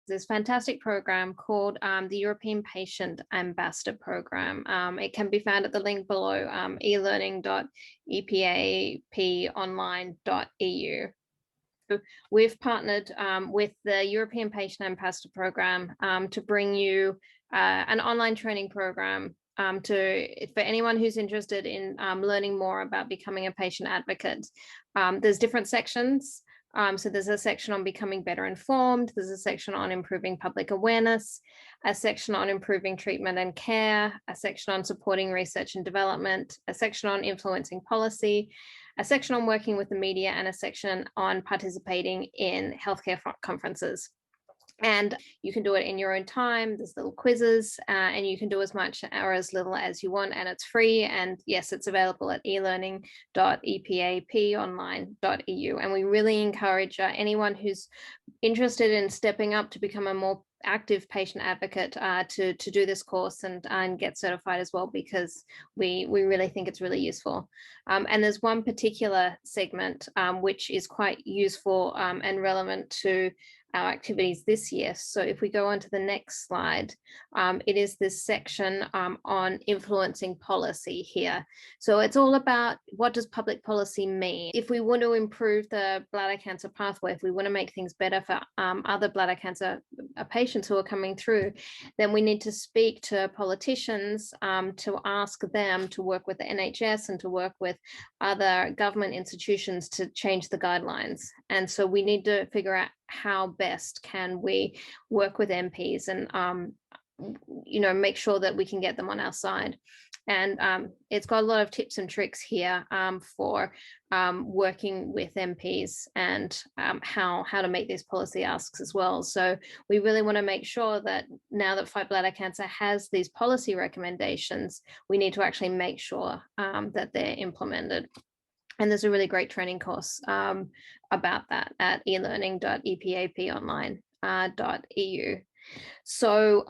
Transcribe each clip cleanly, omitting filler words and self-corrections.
this fantastic program called the European Patient Ambassador Program. It can be found at the link below, elearning.epaponline.eu. We've partnered with the European Patient Ambassador Program to bring you an online training program for anyone who's interested in learning more about becoming a patient advocate. There's different sections. So there's a section on becoming better informed. There's a section on improving public awareness, a section on improving treatment and care, a section on supporting research and development, a section on influencing policy, a section on working with the media, and a section on participating in healthcare conferences. And you can do it in your own time. There's little quizzes, and you can do as much or as little as you want, and it's free. And yes, it's available at elearning.epaponline.eu. And we really encourage anyone who's interested in stepping up to become a more active patient advocate to do this course and get certified as well, because we really think it's really useful. And there's one particular segment which is quite useful and relevant to our activities this year. So if we go on to the next slide, it is this section on influencing policy here. So it's all about, what does public policy mean? If we want to improve the bladder cancer pathway, if we want to make things better for other bladder cancer patients who are coming through, then we need to speak to politicians to ask them to work with the NHS and to work with other government institutions to change the guidelines. And so we need to figure out how best can we work with MPs and make sure that we can get them on our side. And it's got a lot of tips and tricks here for working with MPs and how to make these policy asks as well. So we really want to make sure that now that Fight Bladder Cancer has these policy recommendations, we need to actually make sure that they're implemented. And there's a really great training course about that at elearning.epaponline.eu. So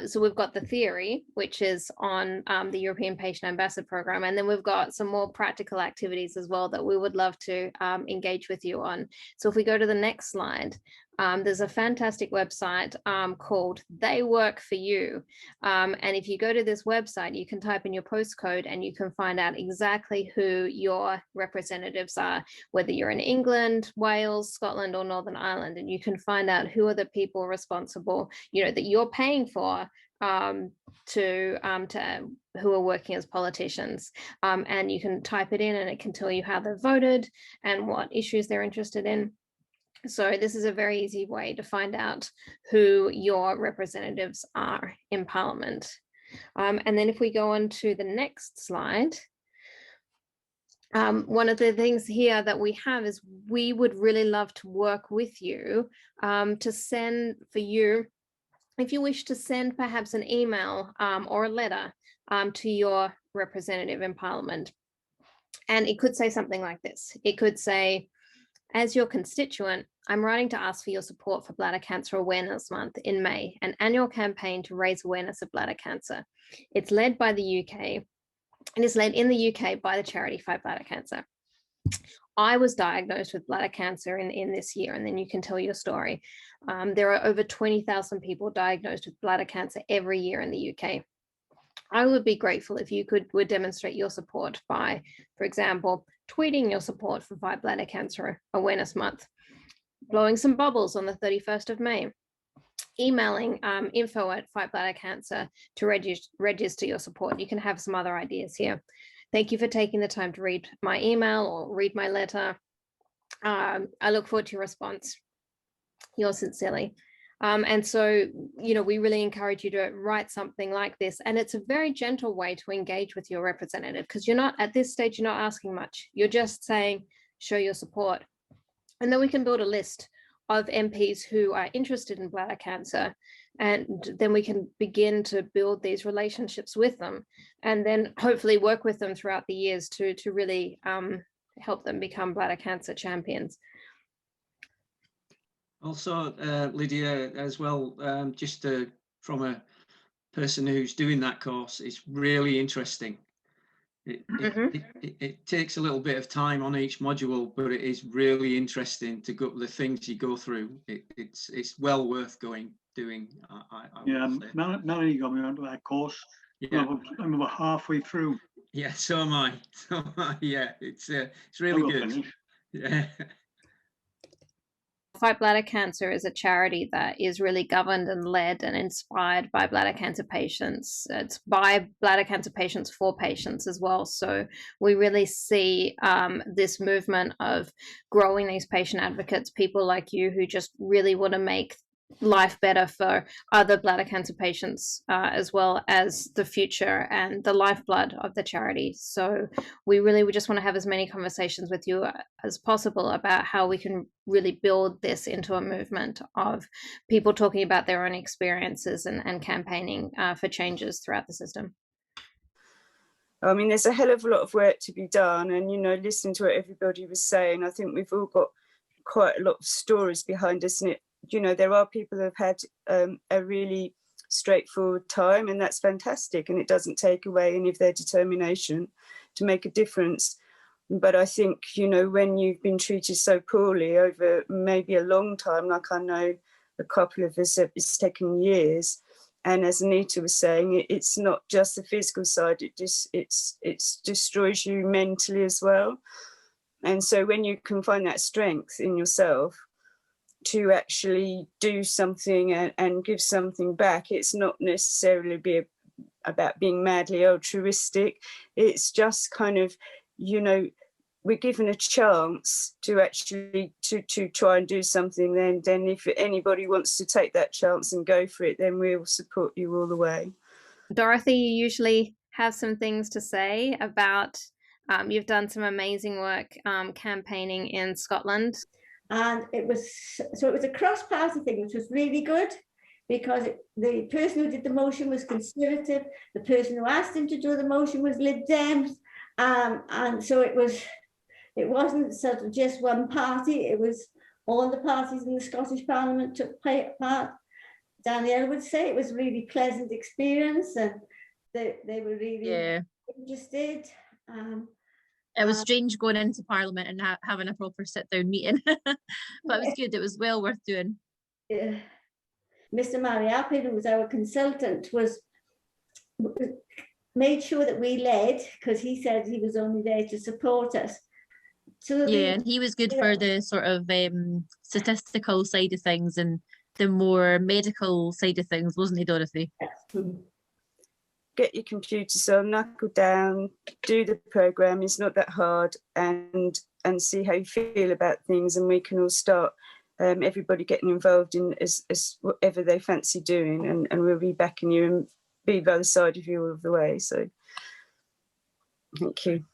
so we've got the theory, which is on the European Patient Ambassador Program, and then we've got some more practical activities as well that we would love to engage with you on. So if we go to the next slide, there's a fantastic website called They Work For You. And if you go to this website, you can type in your postcode and you can find out exactly who your representatives are, whether you're in England, Wales, Scotland, or Northern Ireland. And you can find out who are the people responsible, that you're paying for who are working as politicians. And you can type it in and it can tell you how they've voted and what issues they're interested in. So this is a very easy way to find out who your representatives are in Parliament. And then if we go on to the next slide, one of the things here that we have is we would really love to work with you to send for you, if you wish to send perhaps an email or a letter to your representative in Parliament. And it could say something like this. It could say, as your constituent, I'm writing to ask for your support for Bladder Cancer Awareness Month in May, an annual campaign to raise awareness of bladder cancer. It's led by the UK, and is led in the UK by the charity Fight Bladder Cancer. I was diagnosed with bladder cancer in this year, and then you can tell your story. There are over 20,000 people diagnosed with bladder cancer every year in the UK. I would be grateful if you would demonstrate your support by, for example, tweeting your support for Fight Bladder Cancer Awareness Month, blowing some bubbles on the 31st of May, emailing info@Fight Bladder Cancer to register your support. You can have some other ideas here. Thank you for taking the time to read my email or read my letter. I look forward to your response. Yours sincerely. And so, we really encourage you to write something like this. And it's a very gentle way to engage with your representative, because you're not, at this stage, you're not asking much. You're just saying, show your support. And then we can build a list of MPs who are interested in bladder cancer. And then we can begin to build these relationships with them, and then hopefully work with them throughout the years to really help them become bladder cancer champions. Also, Lydia, as well, from a person who's doing that course, it's really interesting. It takes a little bit of time on each module, but it is really interesting to go the things you go through. It's well worth doing. Yeah, Melanie got me onto that course. Yeah. I'm about halfway through. Yeah, so am I. Yeah, it's really good. Finish. Yeah. Fight Bladder Cancer is a charity that is really governed and led and inspired by bladder cancer patients. It's by bladder cancer patients for patients as well. So we really see this movement of growing these patient advocates, people like you who just really want to make life better for other bladder cancer patients, as well as the future and the lifeblood of the charity. So we just want to have as many conversations with you as possible about how we can really build this into a movement of people talking about their own experiences and campaigning for changes throughout the system. I mean, there's a hell of a lot of work to be done, and listening to what everybody was saying, I think we've all got quite a lot of stories behind us, and there are people who have had a really straightforward time, and that's fantastic, and it doesn't take away any of their determination to make a difference. But I think, when you've been treated so poorly over maybe a long time, like I know a couple of us, it's taken years. And as Anita was saying, it's not just the physical side, it destroys you mentally as well. And so when you can find that strength in yourself to actually do something and give something back, it's not necessarily about being madly altruistic. It's just kind of, we're given a chance to actually to try and do something. Then if anybody wants to take that chance and go for it, then we'll support you all the way. Dorothy, you usually have some things to say about, you've done some amazing work campaigning in Scotland. And it was a cross-party thing, which was really good, because the person who did the motion was Conservative, the person who asked him to do the motion was Lib Dems, and so it wasn't sort of just one party, it was all the parties in the Scottish Parliament took part. Danielle would say it was a really pleasant experience, and they were really interested. It was strange going into Parliament and having a proper sit-down meeting, but it was good. It was well worth doing. Mr. Mariapin, who was our consultant, made sure that we led, because he said he was only there to support us. So and he was good for the sort of statistical side of things and the more medical side of things, wasn't he, Dorothy? Get your computers on, knuckle down, do the program. It's not that hard, and see how you feel about things, and we can all start everybody getting involved in as whatever they fancy doing, and we'll be backing you and be by the side of you all of the way. So thank you.